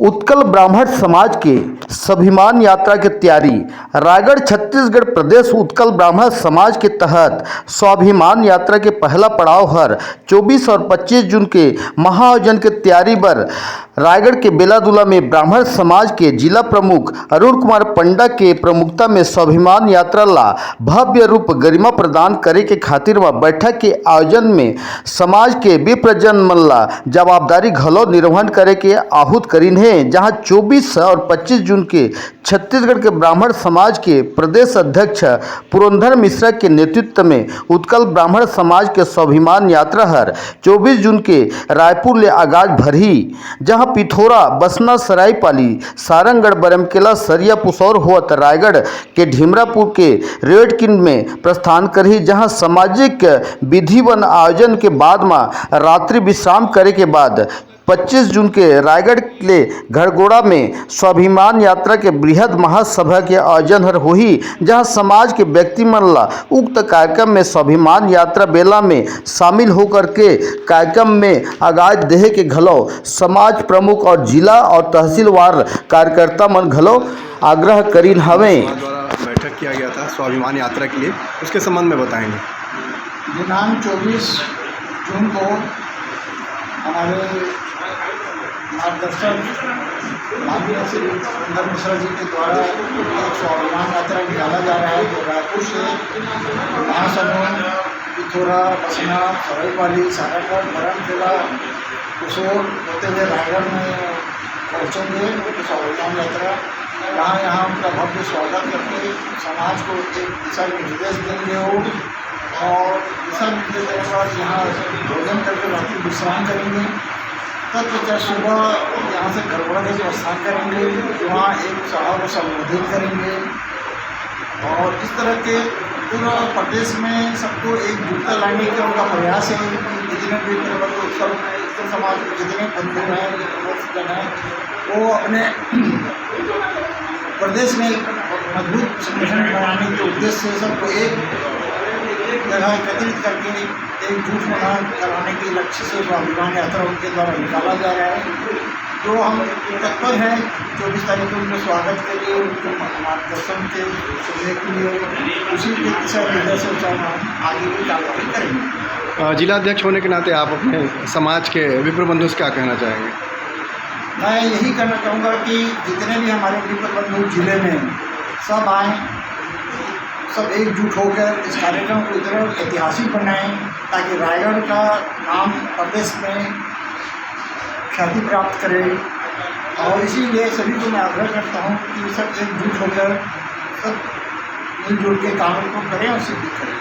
उत्कल ब्राह्मण समाज के स्वाभिमान यात्रा की तैयारी। रायगढ़ छत्तीसगढ़ प्रदेश उत्कल ब्राह्मण समाज के तहत स्वाभिमान यात्रा के पहला पड़ाव हर 24 और 25 जून के महाआयोजन की तैयारी पर रायगढ़ के बेलादुला में ब्राह्मण समाज के जिला प्रमुख अरुण कुमार पंडा के प्रमुखता में स्वाभिमान यात्रा ला भव्य रूप गरिमा प्रदान करे के खातिर वह बैठक के आयोजन में समाज के विप्रजन मन ला जवाबदारी घलो निर्वहन करे के आहूत करीन है। जहां 24 और 25 जून के छत्तीसगढ़ के ब्राह्मण समाज के प्रदेश अध्यक्ष पुरंदर मिश्रा के नेतृत्व में उत्कल ब्राह्मण समाज के स्वाभिमान यात्रा हर 24 जून के रायपुर ले आगाज भरही, जहां पिथौरा, बसना, सरायपाली, सारंगगढ़, बरमकेला, सरिया, पुसौर होत रायगढ़ के ढिमरापुर के रेडकिन में प्रस्थान करही। जहां सामाजिक विधिवन आयोजन के बाद में रात्रि विश्राम करे के बाद 25 जून के रायगढ़ के घरगोड़ा में स्वाभिमान यात्रा के बृहद महासभा के आयोजन हर होही। जहां समाज के व्यक्ति मन ला उक्त कार्यक्रम में स्वाभिमान यात्रा बेला में शामिल होकर के कार्यक्रम में आगाज देहे के घलो समाज प्रमुख और जिला और तहसीलवार कार्यकर्ता मन घलो आग्रह करीन हवे। बैठक किया गया था स्वाभिमान यात्रा के लिए, उसके संबंध में बताएंगे। दिनांक 24 जून को हमारे मार्गदर्शक माननीय श्री पुरंदर मिश्रा जी के द्वारा एक स्वाभिमान यात्रा निकाला जा रहा है, जो रायपुर से महासमुंद, पिथौरा, बसना, सरायपाली, सारंगगढ़, बरमकेला, पुसौर होते हुए रायगढ़ में पहुँचेंगे। स्वाभिमान यात्रा यहाँ उनका भव्य स्वागत करके समाज को एक दिशा निर्देश देंगे और दिशा निर्देश देने के बाद यहाँ भोजन करके रात्रि विश्राम करेंगे। तब सुबह यहाँ से घरगोड़ा के प्रस्थान करेंगे, वहाँ एक सभा को संबोधित करेंगे और इस तरह के पूरा प्रदेश में सबको एकजुटता लाने का उनका प्रयास है कि जितने भी उत्तर समाज के जितने बंधु हैं, जन हैं, वो अपने प्रदेश में मजबूत संगठन बनाने के उद्देश्य से सबको एक जगह एकत्रित करके एकजुट होना कराने के लक्ष्य से स्वाभिमान यात्रा उनके द्वारा निकाला जा रहा है। जो हम तत्पर हैं 24 तारीख को उनके स्वागत के लिए, उनके मार्गदर्शन के सुनने के लिए, उसी के दिशा निर्देश से हम आगे भी कार्रवाई करेंगे। जिला अध्यक्ष होने के नाते आप अपने समाज के विप्र बंधु से क्या कहना चाहेंगे? मैं यही कहना चाहूँगा कि जितने भी हमारे विप्र बंधु जिले में सब आएँ, सब एकजुट होकर इस कार्यक्रम को इतना ऐतिहासिक बनाएं ताकि रायगढ़ का नाम प्रदेश में ख्याति प्राप्त करे। और इसीलिए सभी को मैं आग्रह करता हूं कि सब एकजुट होकर सब मिलजुल के काम को करें और सिद्ध करें।